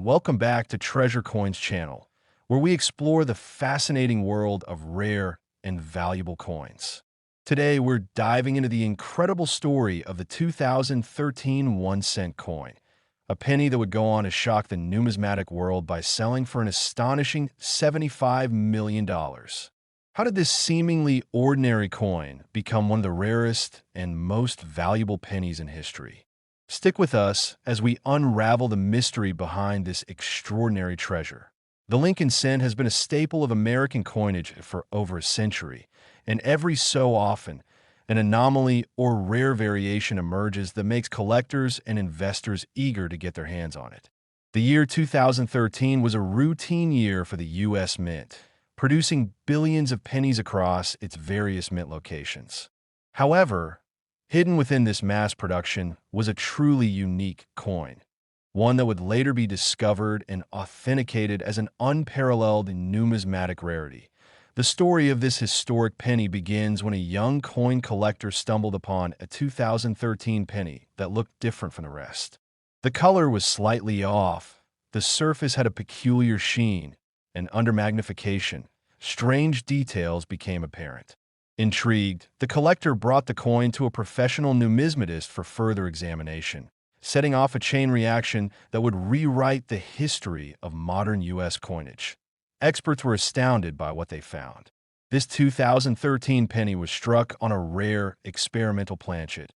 Welcome back to Treasure Coins channel, where we explore the fascinating world of rare and valuable coins. Today, we're diving into the incredible story of the 2013 1-cent coin, a penny that would go on to shock the numismatic world by selling for an astonishing $75 million. How did this seemingly ordinary coin become one of the rarest and most valuable pennies in history? Stick with us as we unravel the mystery behind this extraordinary treasure. The Lincoln cent has been a staple of American coinage for over a century, and every so often, an anomaly or rare variation emerges that makes collectors and investors eager to get their hands on it. The year 2013 was a routine year for the U.S. Mint, producing billions of pennies across its various mint locations. However, hidden within this mass production was a truly unique coin, one that would later be discovered and authenticated as an unparalleled numismatic rarity. The story of this historic penny begins when a young coin collector stumbled upon a 2013 penny that looked different from the rest. The color was slightly off, the surface had a peculiar sheen, and under magnification, strange details became apparent. Intrigued, the collector brought the coin to a professional numismatist for further examination, setting off a chain reaction that would rewrite the history of modern U.S. coinage. Experts were astounded by what they found. This 2013 penny was struck on a rare experimental planchet,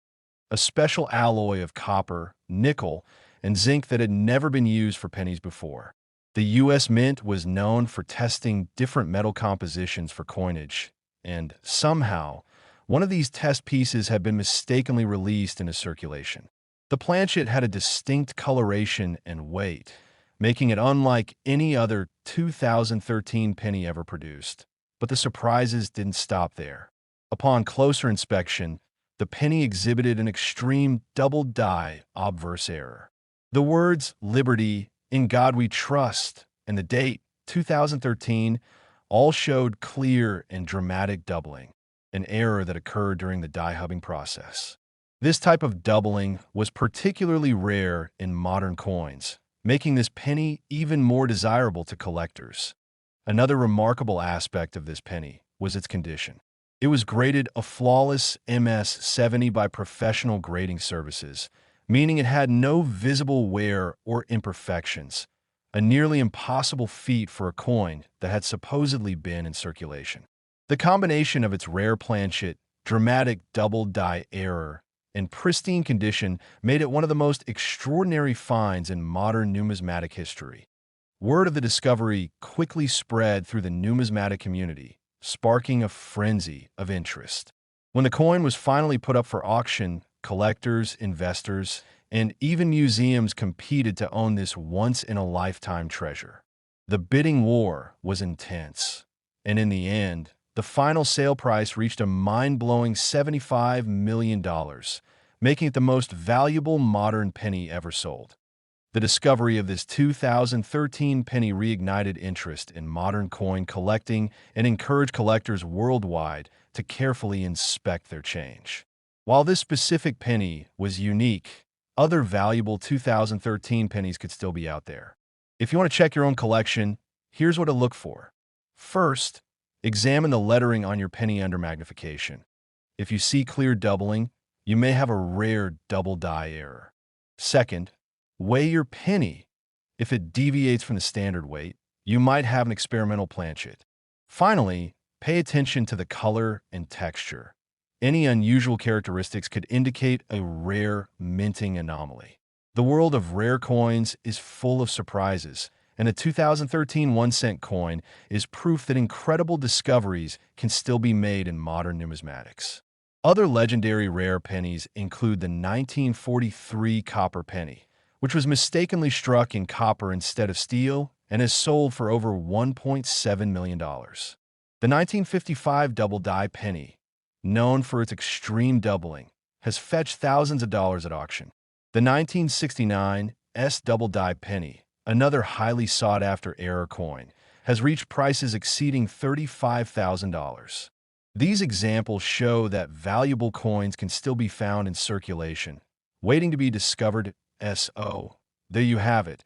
a special alloy of copper, nickel, and zinc that had never been used for pennies before. The U.S. Mint was known for testing different metal compositions for coinage, and somehow, one of these test pieces had been mistakenly released into circulation. The planchet had a distinct coloration and weight, making it unlike any other 2013 penny ever produced. But the surprises didn't stop there. Upon closer inspection, the penny exhibited an extreme double-die obverse error. The words "Liberty," "In God We Trust," and the date, 2013, all showed clear and dramatic doubling, an error that occurred during the die hubbing process. This type of doubling was particularly rare in modern coins, making this penny even more desirable to collectors. Another remarkable aspect of this penny was its condition. It was graded a flawless MS-70 by professional grading services, meaning it had no visible wear or imperfections, a nearly impossible feat for a coin that had supposedly been in circulation. The combination of its rare planchet, dramatic double-die error, and pristine condition made it one of the most extraordinary finds in modern numismatic history. Word of the discovery quickly spread through the numismatic community, sparking a frenzy of interest. When the coin was finally put up for auction, collectors, investors, and even museums competed to own this once-in-a-lifetime treasure. The bidding war was intense, and in the end, the final sale price reached a mind-blowing $75 million, making it the most valuable modern penny ever sold. The discovery of this 2013 penny reignited interest in modern coin collecting and encouraged collectors worldwide to carefully inspect their change. While this specific penny was unique, other valuable 2013 pennies could still be out there. If you want to check your own collection, here's what to look for. First, examine the lettering on your penny under magnification. If you see clear doubling, you may have a rare double-die error. Second, weigh your penny. If it deviates from the standard weight, you might have an experimental planchet. Finally, pay attention to the color and texture. Any unusual characteristics could indicate a rare minting anomaly. The world of rare coins is full of surprises, and a 2013 1-cent coin is proof that incredible discoveries can still be made in modern numismatics. Other legendary rare pennies include the 1943 copper penny, which was mistakenly struck in copper instead of steel and has sold for over $1.7 million. The 1955 double-die penny, known for its extreme doubling, has fetched thousands of dollars at auction. The 1969 S double-die penny, another highly sought-after error coin, has reached prices exceeding $35,000. These examples show that valuable coins can still be found in circulation, waiting to be discovered. There you have it,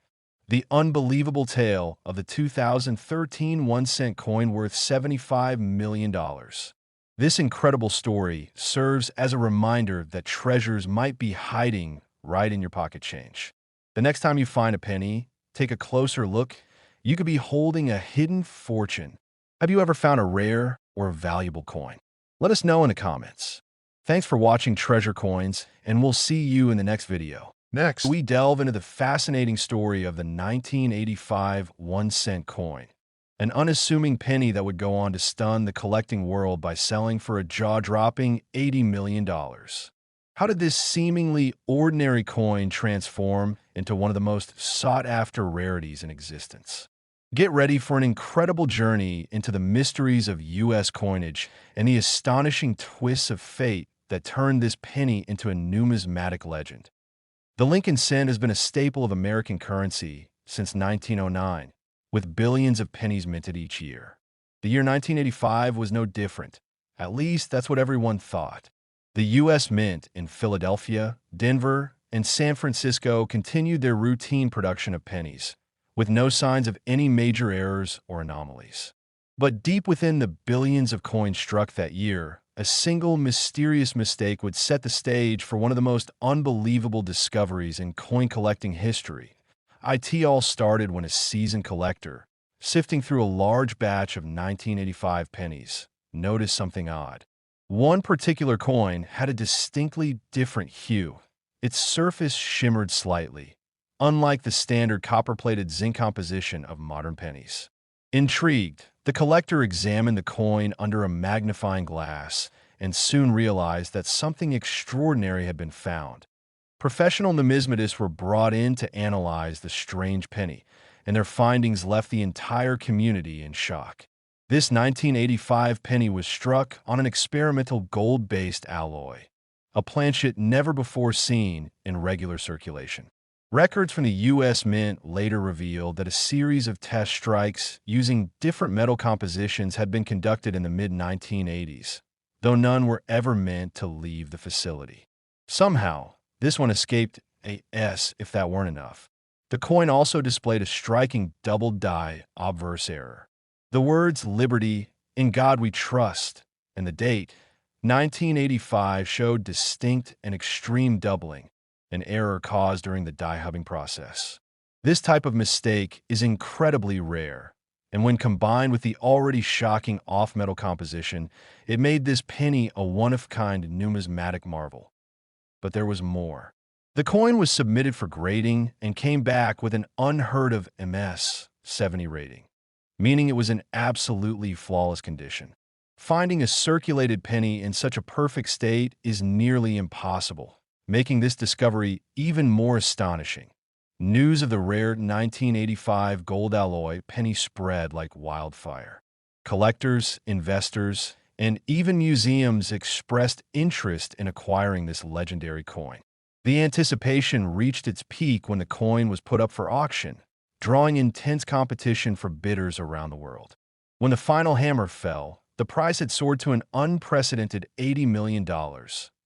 The unbelievable tale of the 2013 1-cent coin worth $75 million. This incredible story serves as a reminder that treasures might be hiding right in your pocket change. The next time you find a penny, take a closer look. You could be holding a hidden fortune. Have you ever found a rare or valuable coin? Let us know in the comments. Thanks for watching Treasure Coins, and we'll see you in the next video. Next, we delve into the fascinating story of the 1985 1-cent coin, an unassuming penny that would go on to stun the collecting world by selling for a jaw-dropping $80 million. How did this seemingly ordinary coin transform into one of the most sought-after rarities in existence? Get ready for an incredible journey into the mysteries of U.S. coinage and the astonishing twists of fate that turned this penny into a numismatic legend. The Lincoln cent has been a staple of American currency since 1909, with billions of pennies minted each year. The year 1985 was no different. At least that's what everyone thought. The U.S. Mint in Philadelphia, Denver, and San Francisco continued their routine production of pennies, with no signs of any major errors or anomalies. But deep within the billions of coins struck that year, a single mysterious mistake would set the stage for one of the most unbelievable discoveries in coin collecting history. It all started when a seasoned collector, sifting through a large batch of 1985 pennies, noticed something odd. One particular coin had a distinctly different hue. Its surface shimmered slightly, unlike the standard copper-plated zinc composition of modern pennies. Intrigued, the collector examined the coin under a magnifying glass and soon realized that something extraordinary had been found. Professional numismatists were brought in to analyze the strange penny, and their findings left the entire community in shock. This 1985 penny was struck on an experimental gold-based alloy, a planchet never before seen in regular circulation. Records from the U.S. Mint later revealed that a series of test strikes using different metal compositions had been conducted in the mid-1980s, though none were ever meant to leave the facility. Somehow, this one escaped a S if that weren't enough. The coin also displayed a striking double-die obverse error. The words "Liberty," "In God We Trust," and the date, 1985, showed distinct and extreme doubling, an error caused during the die hubbing process. This type of mistake is incredibly rare, and when combined with the already shocking off-metal composition, it made this penny a one-of-kind numismatic marvel. But there was more. The coin was submitted for grading and came back with an unheard-of MS 70 rating, meaning it was in absolutely flawless condition. Finding a circulated penny in such a perfect state is nearly impossible, making this discovery even more astonishing. News of the rare 1985 gold alloy penny spread like wildfire. Collectors, investors, and even museums expressed interest in acquiring this legendary coin. The anticipation reached its peak when the coin was put up for auction, drawing intense competition for bidders around the world. When the final hammer fell, the price had soared to an unprecedented $80 million,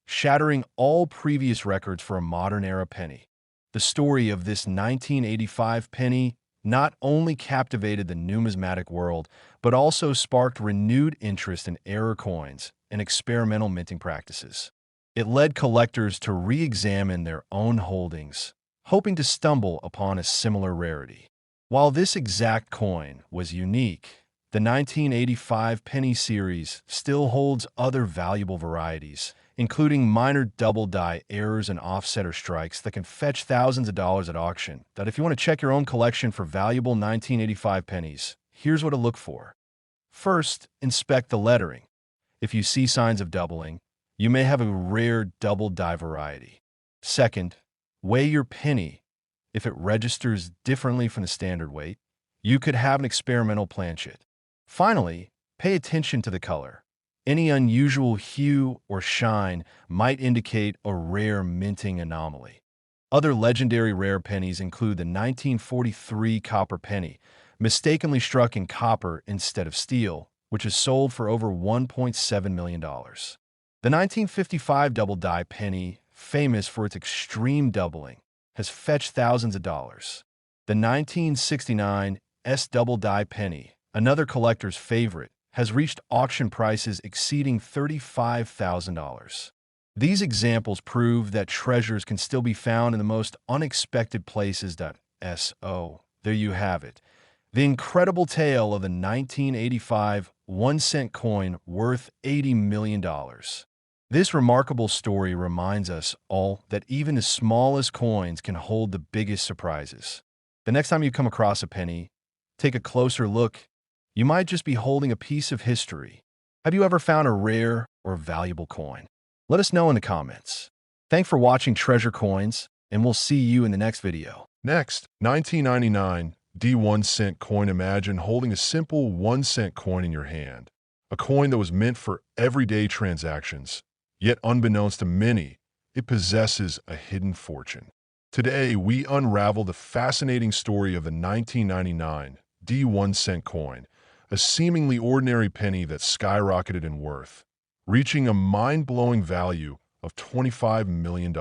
shattering all previous records for a modern-era penny. The story of this 1985 penny not only captivated the numismatic world, but also sparked renewed interest in error coins and experimental minting practices. It led collectors to re-examine their own holdings, hoping to stumble upon a similar rarity. While this exact coin was unique, the 1985 penny series still holds other valuable varieties, including minor double-die errors and offsetter strikes that can fetch thousands of dollars at auction. That if you want to check your own collection for valuable 1985 pennies, here's what to look for. First, inspect the lettering. If you see signs of doubling, you may have a rare double-die variety. Second, weigh your penny. If it registers differently from the standard weight, you could have an experimental planchet. Finally, pay attention to the color. Any unusual hue or shine might indicate a rare minting anomaly. Other legendary rare pennies include the 1943 copper penny, mistakenly struck in copper instead of steel, which is sold for over $1.7 million. The 1955 double-die penny, famous for its extreme doubling, has fetched thousands of dollars. The 1969 S double die penny, another collector's favorite, has reached auction prices exceeding $35,000. These examples prove that treasures can still be found in the most unexpected places. So, there you have it. The incredible tale of the 1985 1-cent coin worth $80 million. This remarkable story reminds us all that even the smallest coins can hold the biggest surprises. The next time you come across a penny, take a closer look. You might just be holding a piece of history. Have you ever found a rare or valuable coin? Let us know in the comments. Thanks for watching Treasure Coins, and we'll see you in the next video. Next, 1999 D1 cent coin. Imagine holding a simple 1-cent coin in your hand, a coin that was meant for everyday transactions. Yet unbeknownst to many, it possesses a hidden fortune. Today, we unravel the fascinating story of the 1999 D1 cent coin, a seemingly ordinary penny that skyrocketed in worth, reaching a mind-blowing value of $25 million.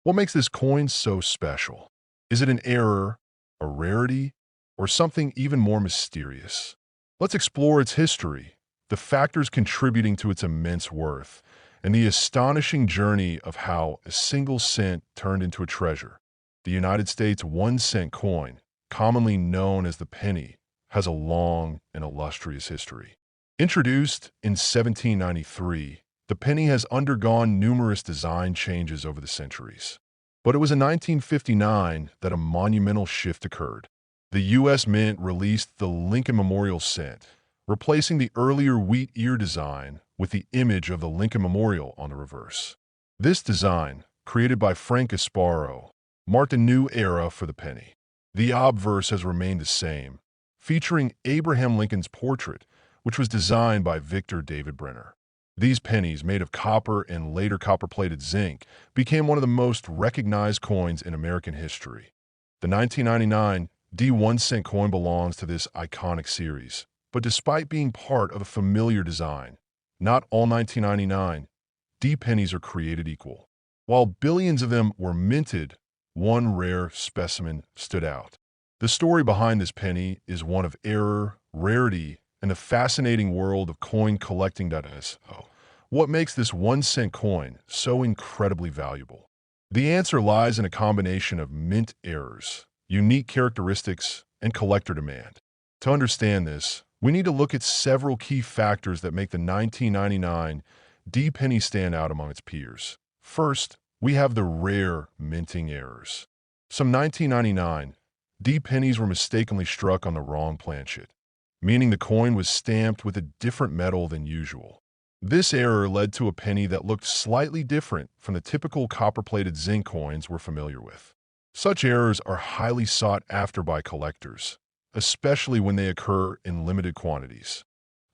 What makes this coin so special? Is it an error, a rarity, or something even more mysterious? Let's explore its history, the factors contributing to its immense worth, and the astonishing journey of how a single cent turned into a treasure. The United States 1-cent coin, commonly known as the penny, has a long and illustrious history. Introduced in 1793, the penny has undergone numerous design changes over the centuries. But it was in 1959 that a monumental shift occurred. The U.S. Mint released the Lincoln Memorial cent, replacing the earlier wheat ear design with the image of the Lincoln Memorial on the reverse. This design, created by Frank Gasparo, marked a new era for the penny. The obverse has remained the same, featuring Abraham Lincoln's portrait, which was designed by Victor David Brenner. These pennies, made of copper and later copper-plated zinc, became one of the most recognized coins in American history. The 1999 D1 cent coin belongs to this iconic series, but despite being part of a familiar design, not all 1999 D pennies are created equal. While billions of them were minted, one rare specimen stood out. The story behind this penny is one of error, rarity, and the fascinating world of coin collecting. So, what makes this 1-cent coin so incredibly valuable? The answer lies in a combination of mint errors, unique characteristics, and collector demand. To understand this, we need to look at several key factors that make the 1999 D penny stand out among its peers. First, we have the rare minting errors. Some 1999 D pennies were mistakenly struck on the wrong planchet, meaning the coin was stamped with a different metal than usual. This error led to a penny that looked slightly different from the typical copper-plated zinc coins we're familiar with. Such errors are highly sought after by collectors, especially when they occur in limited quantities.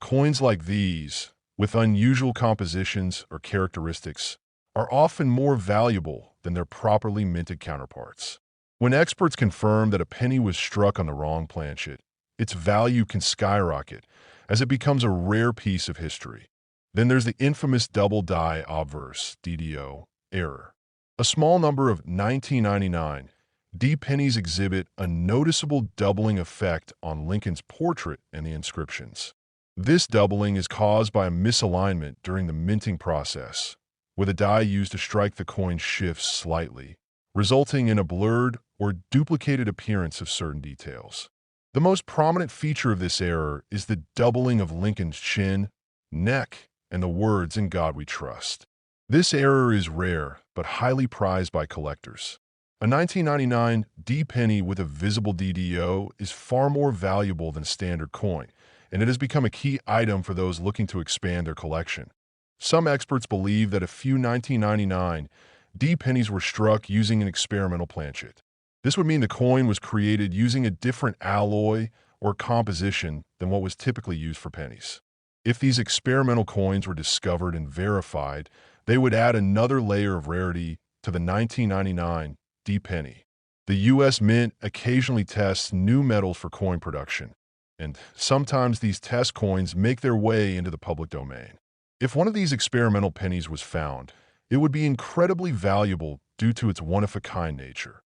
Coins like these, with unusual compositions or characteristics, are often more valuable than their properly minted counterparts. When experts confirm that a penny was struck on the wrong planchet, its value can skyrocket as it becomes a rare piece of history. Then there's the infamous double die obverse (DDO) error. A small number of 1999 D pennies exhibit a noticeable doubling effect on Lincoln's portrait and the inscriptions. This doubling is caused by a misalignment during the minting process, where the die used to strike the coin shifts slightly, resulting in a blurred or duplicated appearance of certain details. The most prominent feature of this error is the doubling of Lincoln's chin, neck, and the words "In God We Trust." This error is rare but highly prized by collectors. A 1999 D penny with a visible DDO is far more valuable than standard coin, and it has become a key item for those looking to expand their collection. Some experts believe that a few 1999 D pennies were struck using an experimental planchet. This would mean the coin was created using a different alloy or composition than what was typically used for pennies. If these experimental coins were discovered and verified, they would add another layer of rarity to the 1999 D penny. The U.S. Mint occasionally tests new metals for coin production, and sometimes these test coins make their way into the public domain. If one of these experimental pennies was found, it would be incredibly valuable due to its one-of-a-kind nature.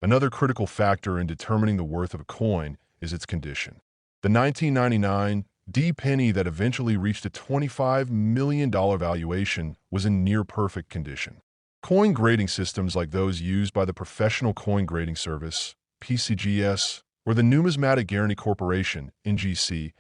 Another critical factor in determining the worth of a coin is its condition. The 1999 D penny that eventually reached a $25 million valuation was in near-perfect condition. Coin grading systems like those used by the Professional Coin Grading Service, PCGS, or the Numismatic Guarantee Corporation, NGC,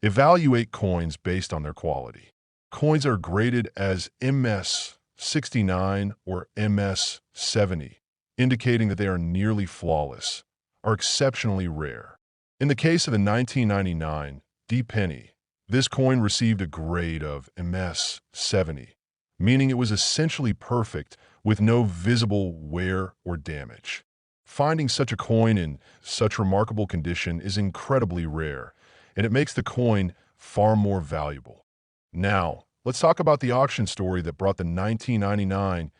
evaluate coins based on their quality. Coins are graded as MS 69 or MS 70, indicating that they are nearly flawless, are exceptionally rare. In the case of the 1999 D penny, this coin received a grade of MS 70, meaning it was essentially perfect with no visible wear or damage. Finding such a coin in such remarkable condition is incredibly rare, and it makes the coin far more valuable. Now, let's talk about the auction story that brought the 1999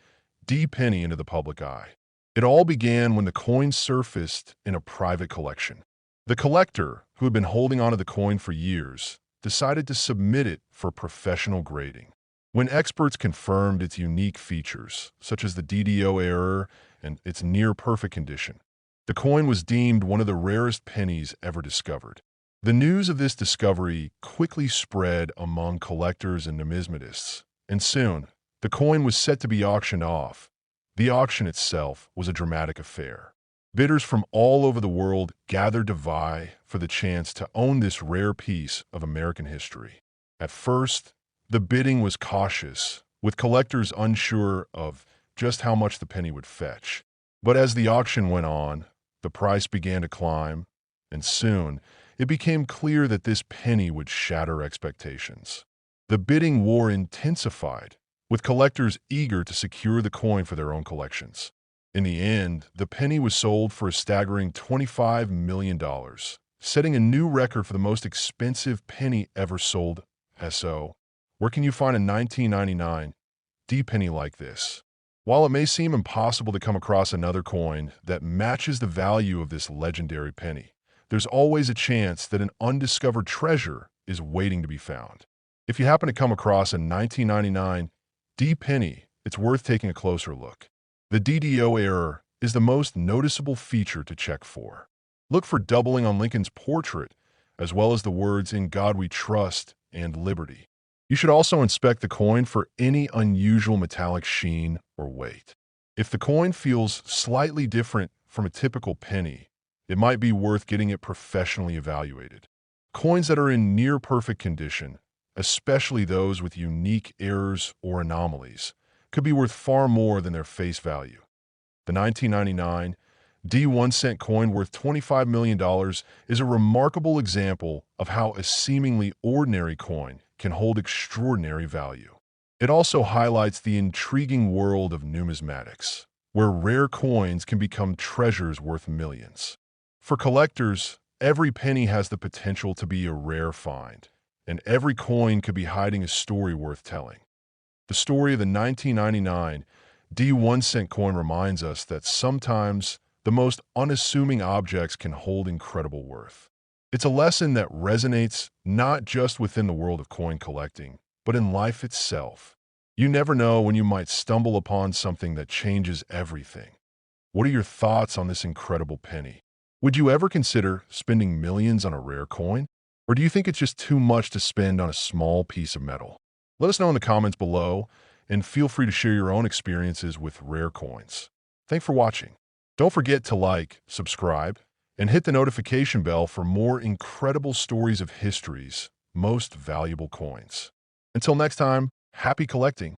D penny into the public eye. It all began when the coin surfaced in a private collection. The collector, who had been holding onto the coin for years, decided to submit it for professional grading. When experts confirmed its unique features, such as the DDO error and its near-perfect condition, the coin was deemed one of the rarest pennies ever discovered. The news of this discovery quickly spread among collectors and numismatists, and soon, the coin was set to be auctioned off. The auction itself was a dramatic affair. Bidders from all over the world gathered to vie for the chance to own this rare piece of American history. At first, the bidding was cautious, with collectors unsure of just how much the penny would fetch. But as the auction went on, the price began to climb, and soon it became clear that this penny would shatter expectations. The bidding war intensified, with collectors eager to secure the coin for their own collections. In the end, the penny was sold for a staggering $25 million, setting a new record for the most expensive penny ever sold. So, where can you find a 1999 D penny like this? While it may seem impossible to come across another coin that matches the value of this legendary penny, there's always a chance that an undiscovered treasure is waiting to be found. If you happen to come across a 1999 D penny, it's worth taking a closer look. The DDO error is the most noticeable feature to check for. Look for doubling on Lincoln's portrait, as well as the words "In God We Trust" and "Liberty." You should also inspect the coin for any unusual metallic sheen or weight. If the coin feels slightly different from a typical penny, it might be worth getting it professionally evaluated. Coins that are in near-perfect condition, especially those with unique errors or anomalies, could be worth far more than their face value. The 1999 D 1-cent coin worth $25 million is a remarkable example of how a seemingly ordinary coin can hold extraordinary value. It also highlights the intriguing world of numismatics, where rare coins can become treasures worth millions. For collectors, every penny has the potential to be a rare find, and every coin could be hiding a story worth telling. The story of the 1999 D 1-cent coin reminds us that sometimes the most unassuming objects can hold incredible worth. It's a lesson that resonates not just within the world of coin collecting, but in life itself. You never know when you might stumble upon something that changes everything. What are your thoughts on this incredible penny? Would you ever consider spending millions on a rare coin? Or do you think it's just too much to spend on a small piece of metal? Let us know in the comments below, and feel free to share your own experiences with rare coins. Thanks for watching. Don't forget to like, subscribe, and hit the notification bell for more incredible stories of history's most valuable coins. Until next time, happy collecting!